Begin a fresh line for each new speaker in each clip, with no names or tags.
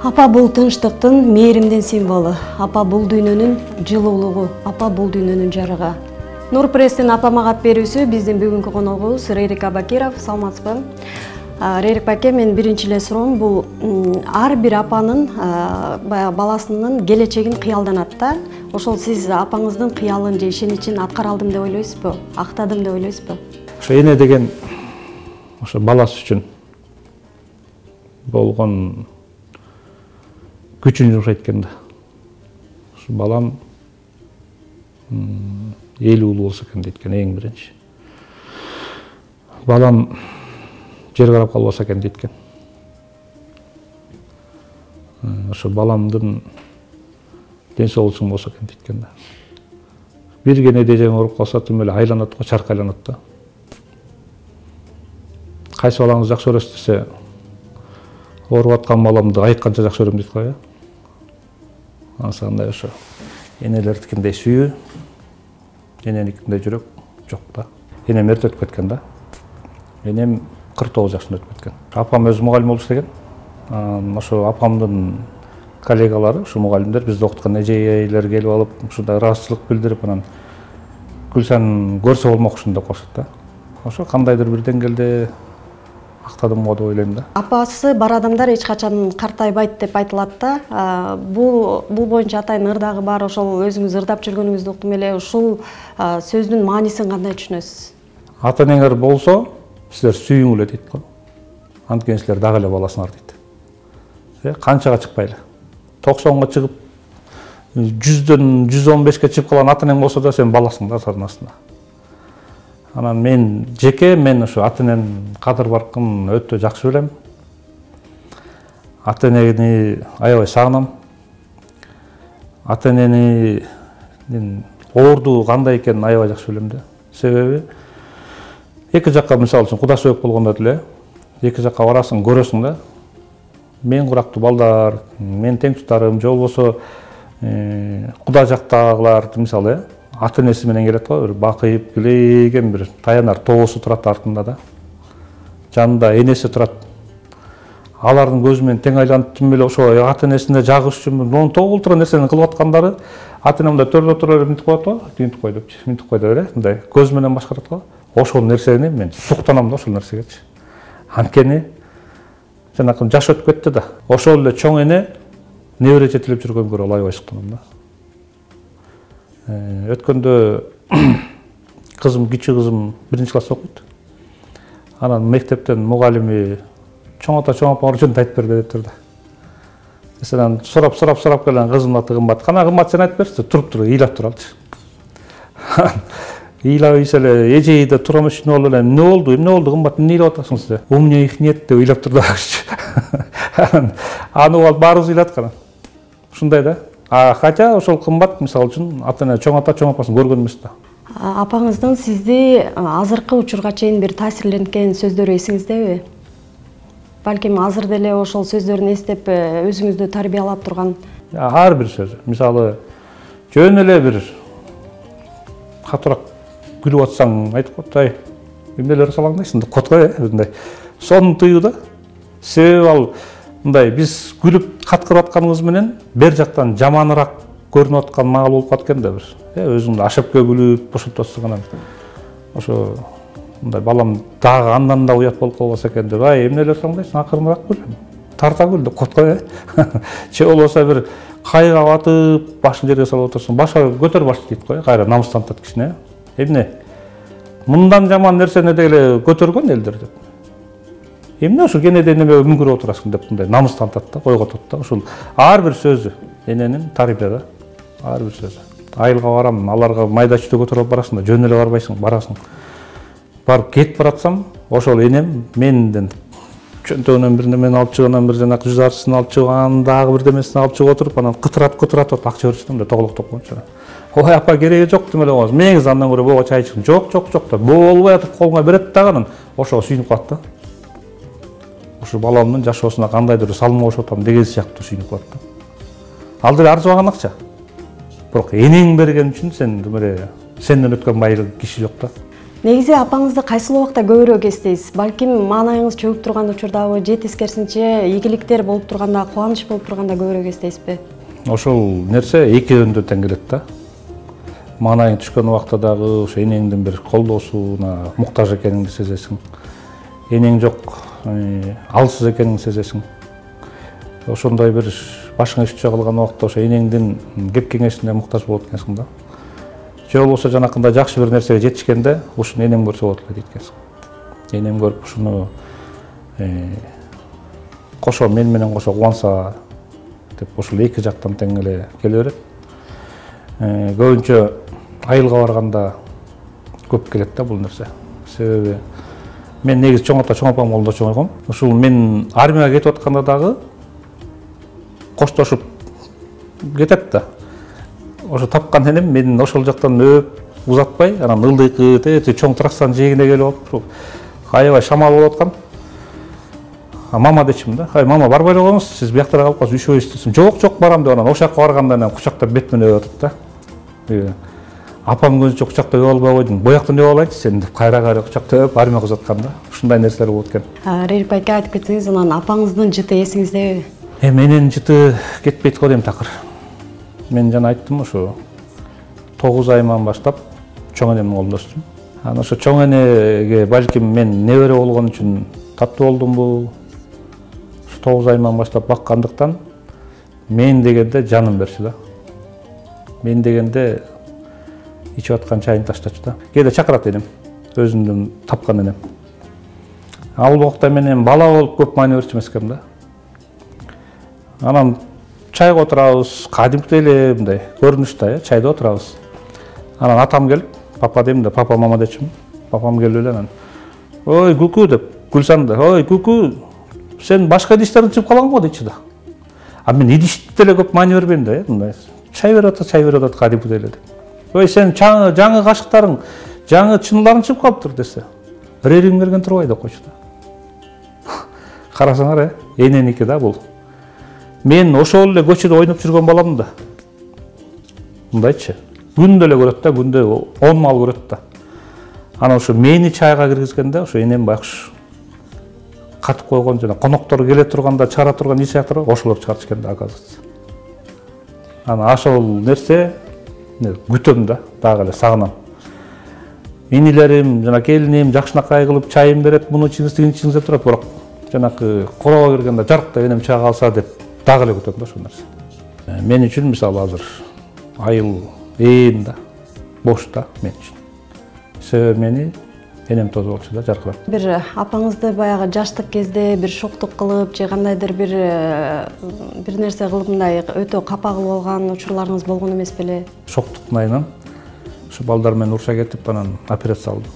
Апа бул тынчтыктын, мээримдин символу. Апа бул дүйнөнүн жылуулугу. Апа бул дүйнөнүн жарыгы. Нур Пресстин апама кат берүүсү биздин бүгүнкү коногубуз Рерик Абакиров. Саламатсызбы? Рерик баке, мен биринчи эле суроом, бул ар бир апанын баласынын келечегин кыялданат да. Ошол сиз апаңыздын кыялын же ишеничин аткара алдым деп ойлойсузбу? Актадым деп ойлойсузбу?
Ошо эне деген ошо баласы үчүн болгон күчүн жумшайт экен да. Ошо балам эл уулу болсо экен дейт экен эң биринчи. Балам жер карап калбаса экен дейт экен. Ошо баламдын ден соолугу болсо экен дейт экен да. Бир кенеде жең ооруп калса тим эле айланат го, чарк айланат да. Кайсы балаңыз жакшы көрөсүз десе, ооруп аткан баламды айтканча жакшы көрөм дейт го, э? Ансандай ошо энелердикиндей сүйүү, эненикиндей жүрөк жок да. Энем эрте өтүп кеткен да. Энем 49 жашында өтүп кеткен. Апам өзү мугалим болуп иштеген. Ошо апамдын коллегалары, ушу мугалимдер бизди окуткан эжейлер келип алып, ушундай ыраазычылык билдирип, анан Гүлсан көрсө болмок ушуну деп коюшат да. Ошо кандайдыр бир деңгээлде актадым го деп ойлойм да.
Апасы бар адамдар эч качан картайбайт деп айтылат да. Бул боюнча атайын ырдагы бар. Ошол өзүңүз ырдап жүргөнүңүздү уктум эле. Ушул сөздүн маанисин кандай түшүнөсүз?
Ата энеңер болсо, силер сүйүңүлө дейт го. Анткени силер дагы эле баласыңар дейт. Канчага чыкпайлы. 90га чыгып, 100дөн 115ке чыгып калган ата энең болсо да сен баласың да сарнасында. Анан мен ошо ата энемдин кадыр баркын өтө жакшы билем. Ата энени аябай сагынам. Ата эненин оордугу кандай экенин аябай жакшы билем да. Себеби эки жакка мисалы үчүн куда сөйөк болгондо деле эки жакка барасың, көрөсүң да. Мен курактуу балдар, мен тең тутарым, же болбосо куда жактагылар мисалы ата энеси менен келет го, бир бакыйып килейген бир таянар тоосу турат артында да. Жанында энеси турат. Алардын көзү менен тең айланып тим эле ошо ата энесине жагыш үчүн монун толтура нерсени кылып аткандары ата энем да төрдө туруп эле мынтип коет го, мынтип кой депчи, мынтип кой деп эле мындай көз менен башкарат го. Ошол нерсени мен суктанам да, ошол нерсегечи. Анткени жанакы жаш өтүп кетти да. Ошол эле чоң эне небере жетелеп жүргөнгө көрө аябай суктанам да. Өткөндө кызым, кичи кызым 1-класста окуйт. Анан мектептен мугалими чоң апаңар жөнүндө айтып берди деп турду. Эсенен сурап келген кызымдын аты Кымбат. Кана Кымбат сен айтып берчи, туруп ыйлап туралчы. Ыйлап ийсе эле эжеyi да тура эмес болуп эле эмне болду Кымбат, эмне ыйлап атасың сиз? У меня их нет деп ыйлап турду. Аны угуп баарыбыз ыйладык анан. Ушундай да. Хотя ошол Кымбат мисалы үчүн ата эне чоң ата чоң апасын көргөн эмес да.
Апаңыздын сизди азыркы учурга чейин бир таасирленткен сөздөрү эсиңиздеби? Балким азыр деле ошол сөздөрүн эстеп өзүңүздү тарбиялап турган?
Ар бир сөзү. Мисалы жөн эле бир катуураак күлүп атсаң айтып коет, ай, эмнелер салаңдайсың деп коет го, мындай. Сонун тыюу да. Себеби ал мындай биз күлүп каткырып атканыбыз менен бер жактан жаманыраак көрүнүп аткан маал болуп калат экен да бир. Өзүңдү ашепке күлүп бошотуп атсаң анан ошо мындай балам дагы андан да уят болуп калбаса экен деп, ай, эмнелер салаңдайсың, акырыныраак күл, тарта күл деп коет го. Же болбосо бир кайга батып, башын жерге салып отурсуң, баша көтөр баш дейт го, кайра намыстантат кишине. Эмне? Мындан жаман нерсени деле көтөргөн элдер деп. Эмне ошо кенеде неме мүңкүрөп отурасың деп мындай намыстантат да, койготот да. Ошол ар бир сөзү эненин тарбия да. Ар бир сөзү. Айылга барам, аларга майда чүйдө көтөрүп барасың да, жөн эле барбайсың, барасың. Барып кетип баратсам, ошол энем менден чөнтөгүнөн бир немени алып чыгып, бир жанакы 100 арчысын алып чыгып, дагы бир демесин алып чыгып отуруп, анан кытыратып акча берчү да, тоголоктоп койчу. Ой, апа, кереги жок деп эле коебуз. Меңиз андан көрө бого чай ичиң. Жок деп болбой атып колуңа берет дагы анан ошого сүйүнүп калат да. Ошо баламдын жашоосуна кандайдыр салым кошуп атам деген сыяктуу сүйүнүп калат да. Ал деле арзыбаган акча. Бирок энең берген үчүн сен эле сенден өткөн бай киши жок да.
Негизи апаңызды кайсыл убакта көбүрөөк эстейсиз? Балким маанайыңыз чөгүп турган учурдабы, же тескерисинче ийгиликтер болуп турганда, кубаныч болуп турганда көбүрөөк эстейсизби?
Ошол нерсе экөөндө тең келет да. Маанайың түшкөн убакта дагы ошо энеңдин бир колдоосуна муктаж экениңди сезесиң. Энең жок, алсыз экениңди сезесиң. Ошондой бир башың иш түшө калган убакта ошо энеңдин кеп кеңешине муктаж болот экенсиң да. Же болбосо жанакындай жакшы бир нерсеге жетишкенде ушуну энем көрсө болот эле дейт экенсиң. Энем көрүп ушуну кошо мен менен кошо кубанса деп ошол эки жактан тең эле келе берет. Көбүнчө айылга барганда көп келет да бул нерсе. Себеби мен негизи чоң апам колунда чоңойгом. Ушул мен армияга кетип атканда дагы коштошуп кетет да. Ошо тапкан энем мен ошол жактан өп узатпай, анан ылдыйкы чоң трактордун жээгине келип алып, аябай шамал болуп аткан. Мама дечим да, мама барбай эле коюңуз, сиз бияктара калып калсыз, üşөйсүз десем, жок барам деп анан ошол жака барганда анан кучактап бет менен өп атат да. Апам көзүнчө кучактап өп албай койдуң, бояктан өп алайынчы сени деп кайра кучактап өп армияга узаткан да. Ушундай нерселер болот экен.
Рерик байке айтып кетсеңиз, анан апаңыздын жыты эсиңиздеби?
Менин жыты кетпейт го дейм такыр. Мен жана айттым ошо 9 айыман баштап чоң энемдин колунда өстүм. Анан ошо чоң энеге балким мен небере болгон үчүн таттуу болдумбу? 9 айыман баштап баккандыктан мен дегенде жанын берчү да. Мен дегенде ичип аткан чайын таштачу да. Кээде чакырат энем, өзүмдүн тапкан энем. Ал убакта мен бала болуп көп маани берчү эмес экенмин да. Анан чайга отурабыз, кадимкидей эле мындай көрүнүштө, чайда отурабыз. Анан атам келип, папа дейм да, папа мама дечим. Папам келип эле анан, ой Күкү деп, Гүлсан да, ой Күкү, сен башка идиштерин чыгып калган го дейчи да. А мен идишти деле көп маани бербейм да, мындай. Чай берип атат, кадимкидей эле деп. Ой сен жаңы кашыктарың, жаңы чыныларың чыгып калыптыр десе. Реригиң берген турбай деп койчу да. Карасаңар, эненики да бул. Мен ошол эле көчөдө ойноп жүргөн баламын да. Мындайчы. Күндө эле көрөт да, күндө 10 мал көрөт да. Анан ошо мени чайга киргизгенде ошо энем байкуш катып койгон жана коноктор келе турганда чыгара турган ишаяктар ошолор чыгарчу экен да, оказывается. Анан ошол нерсе күтөм да, дагы эле сагынам. Инилерим жана келиним жакшынакай кылып чайын берет, муну чыңыз деп турат, бирок жанакы короого киргенде жарыктап энем чайга алса деп дагы эле күтөм да ошол нерсе. Мен үчүн мисалы азыр айыл ээн да, бош да мен үчүн. Себеби мени энем тосуп болчу да, жаркырап.
Бир апаңызды баягы жаштык кезде бир шоктук кылып, же кандайдыр бир нерсе кылып мындай өтө капа кылып алган учурларыңыз болгон эмес беле?
Шоктуктун айынан ушу балдар менен уруша кетип анан операция алдым.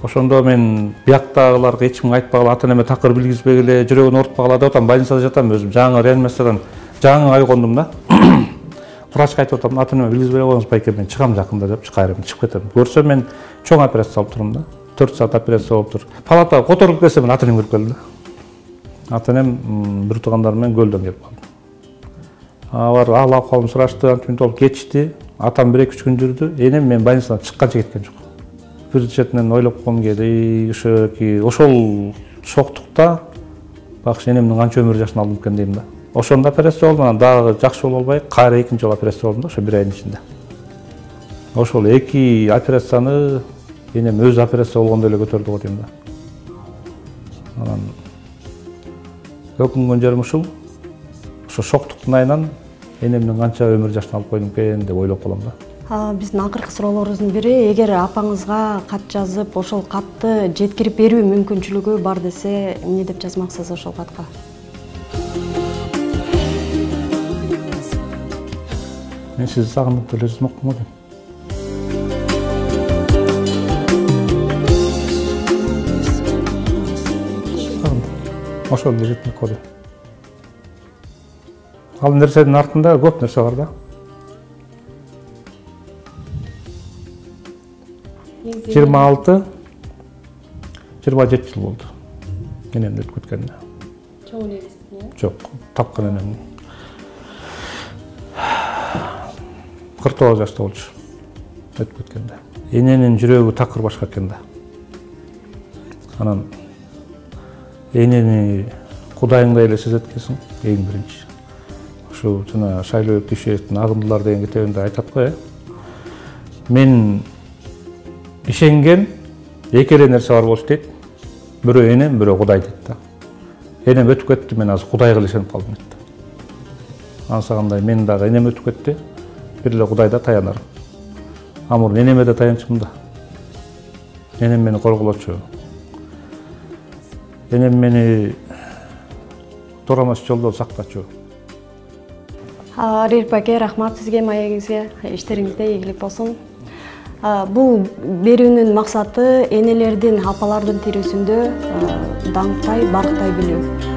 Ошондо мен бияктагыларга эч кимге айтпагыла, ата-энеме такыр билгизбегиле, жүрөгүн оорутпагыла деп атам, больницада жатам өзүм. Жаңы реанимациядан жаңы айкондум да. Врачка айтып атам, ата-энеме билгизбей коюңуз байке, мен чыгам жакында деп кайрым чыгып кетем. Көрсө мен чоң операция алып турмун да. 4 саат операция болуп тур. Палатага которуп келсем мен ата-энем кирип келди да. Ата-энем бир туугандар менен көлдөн келип калды. Алар акыбалымды сурашты, антип болуп кетишти. Атам 1-2 күн жүрдү. Энем мен больницадан чыкканча кеткен жок. Бир четинен ойлоп койгом келди, ошол шоктукта бакшы энемдин канча өмүр жашын алдым экен дейм да. Ошондо операция болду, анан дагы жакшы боло албай, кайра экинчи жолу операция болдум да, ошо 1 айдын ичинде. Ошол 2 операцияны энем өзү операция болгондой эле көтөрдү го дейм да. Анан өкүнгөн жерим ушул. Ошо шоктуктун айынан энемдин канча өмүр жашын алып койдум экен деп ойлоп калам да.
Биздин акыркы суроолорубуздун бири, эгер апаңызга кат жазып, ошол катты жеткирип берүү мүмкүнчүлүгү бар десе, эмне деп жазмаксыз ошол катка? Мен сизди сагындым деле жазмакмын го дейм. Ошол эле жетмек го дейм. Ал нерсенин артында көп нерсе бар да. 26-27 жыл болду. Энемди өтүп кеткенине. Чоң энеңиздин, э? Жок, тапкан энем. 49 жашта болчу. Өтүп кеткенде.
эненин жүрөгү такыр башка экен да. Анан энени кудайыңдай эле сезет экенсиң эң биринчи. Ошо жана Шайлообек Дүйшөевдин Агымдылар деген китебинде айтат го. Мен ишенген эки эле нерсе бар болчу дейт. Бирөө энем, бирөө Кудай дейт да. Энем өтүп кетти, мен азыр Кудайга ишенип калдым дейт. Ансагандай мен дагы энем өтүп кетти, бир эле Кудайда таянарым. Амур энеме да таянчумун да. Энем мени корголочу. Энем мени туура эмес жолдон сактачу.
Ариф Баке, рахмат сизге, маегиңизге, иштериңизде ийгилик болсун. Бул берүүнүн максаты энелердин, апалардын тирүүсүндө даңктай, барктай билүү.